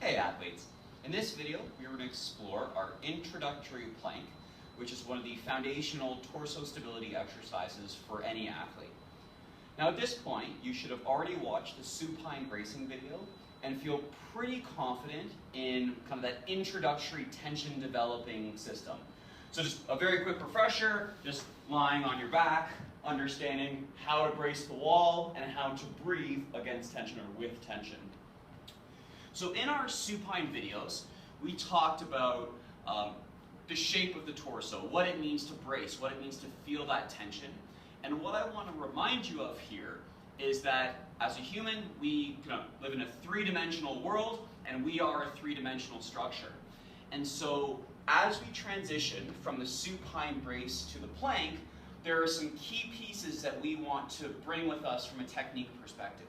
Hey athletes, in this video we are going to explore our introductory plank, which is one of the foundational torso stability exercises for any athlete. Now at this point you should have already watched the supine bracing video and feel pretty confident in kind of that introductory tension developing system. So just a very quick refresher, just lying on your back, understanding how to brace the wall and how to breathe against tension or with tension. So in our supine videos, we talked about the shape of the torso, what it means to brace, what it means to feel that tension. And what I want to remind you of here is that as a human, we live in a three-dimensional world, and we are a three-dimensional structure. And so as we transition from the supine brace to the plank, there are some key pieces that we want to bring with us from a technique perspective.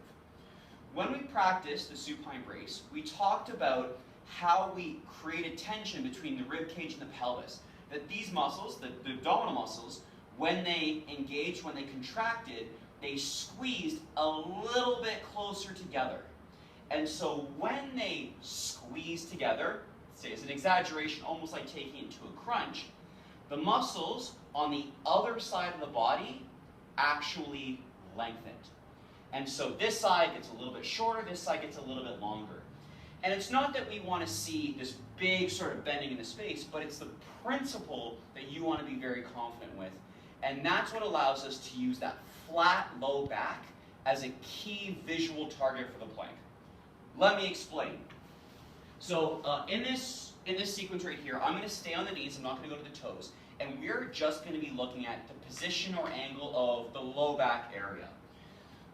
When we practiced the supine brace, we talked about how we created tension between the rib cage and the pelvis. That these muscles, the abdominal muscles, when they engaged, when they contracted, they squeezed a little bit closer together. And so when they squeeze together, say as an exaggeration, almost like taking it to a crunch, the muscles on the other side of the body actually lengthened. And so this side gets a little bit shorter, this side gets a little bit longer. And it's not that we want to see this big sort of bending in the space, but it's the principle that you want to be very confident with. And that's what allows us to use that flat low back as a key visual target for the plank. Let me explain. So in this sequence right here, I'm going to stay on the knees, I'm not going to go to the toes, and we're just going to be looking at the position or angle of the low back area.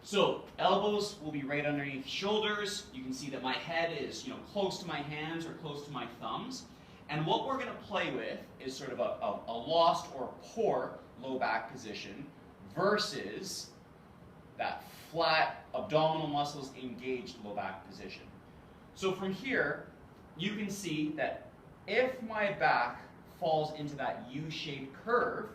So elbows will be right underneath shoulders. You can see that my head is close to my hands or close to my thumbs. And what we're going to play with is sort of a lost or poor low back position versus that flat abdominal muscles engaged low back position. So from here, you can see that if my back falls into that U-shaped curve,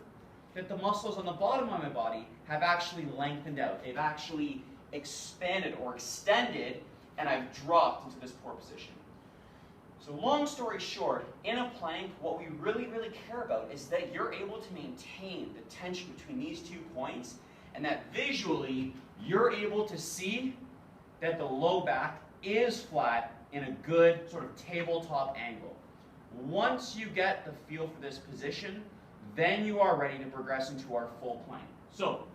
that the muscles on the bottom of my body have actually lengthened out. They've actually expanded or extended, and I've dropped into this poor position. So long story short, in a plank, what we really care about is that you're able to maintain the tension between these 2 points, and that visually, you're able to see that the low back is flat in a good sort of tabletop angle. Once you get the feel for this position, then you are ready to progress into our full plank. So,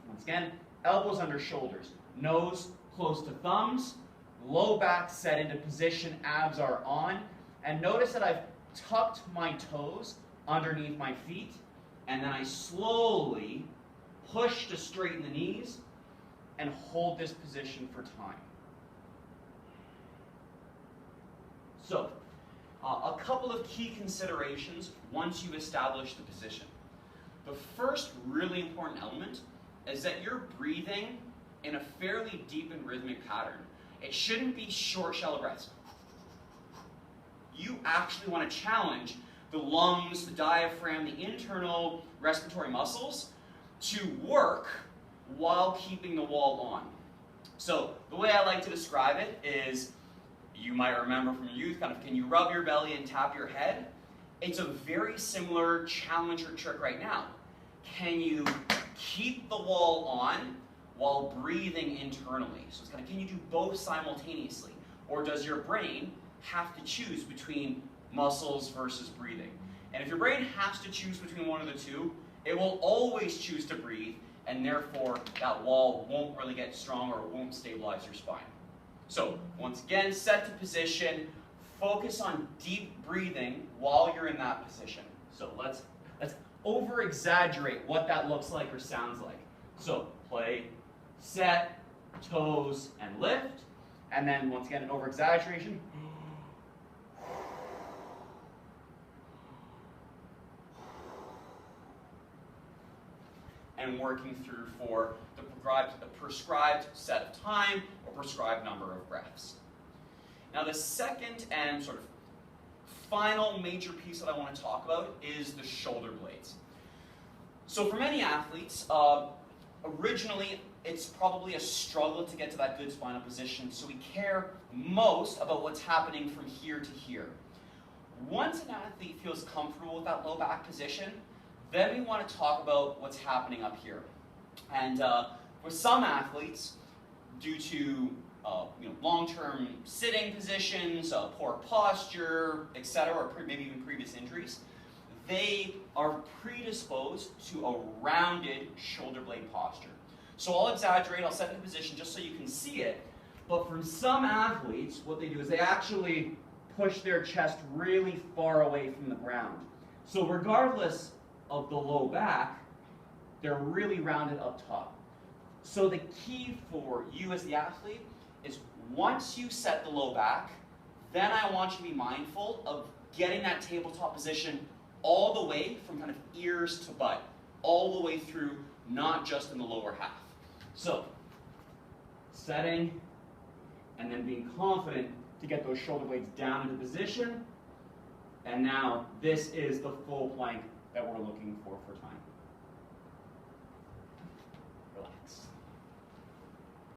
once again, elbows under shoulders, nose close to thumbs, low back set into position, abs are on, and notice that I've tucked my toes underneath my feet, and then I slowly push to straighten the knees and hold this position for time. So, a couple of key considerations once you establish the position. The first really important element is that you're breathing in a fairly deep and rhythmic pattern. It shouldn't be short, shallow breaths. You actually want to challenge the lungs, the diaphragm, the internal respiratory muscles to work while keeping the wall on. So the way I like to describe it is, you might remember from your youth, can you rub your belly and tap your head? It's a very similar challenge or trick right now. Can you keep the wall on while breathing internally? So it's can you do both simultaneously? Or does your brain have to choose between muscles versus breathing? And if your brain has to choose between one of the two, it will always choose to breathe, and therefore that wall won't really get strong or won't stabilize your spine. So once again, set to position, focus on deep breathing while you're in that position. So let's over-exaggerate what that looks like or sounds like. So play, set, toes, and lift. And then once again, an over-exaggeration. And working through for the prescribed set of time or prescribed number of breaths. Now the second and sort of final major piece that I want to talk about is the shoulder blades. So for many athletes, originally it's probably a struggle to get to that good spinal position, so we care most about what's happening from here to here. Once an athlete feels comfortable with that low back position, then we want to talk about what's happening up here. And for some athletes, due to long-term sitting positions, poor posture, etc., or maybe even previous injuries, they are predisposed to a rounded shoulder blade posture. So I'll exaggerate, I'll set the position just so you can see it, but for some athletes, what they do is they actually push their chest really far away from the ground. So regardless of the low back, they're really rounded up top. So the key for you as the athlete is once you set the low back, then I want you to be mindful of getting that tabletop position all the way from kind of ears to butt, all the way through, not just in the lower half. So, setting, and then being confident to get those shoulder blades down into position, and now this is the full plank that we're looking for time.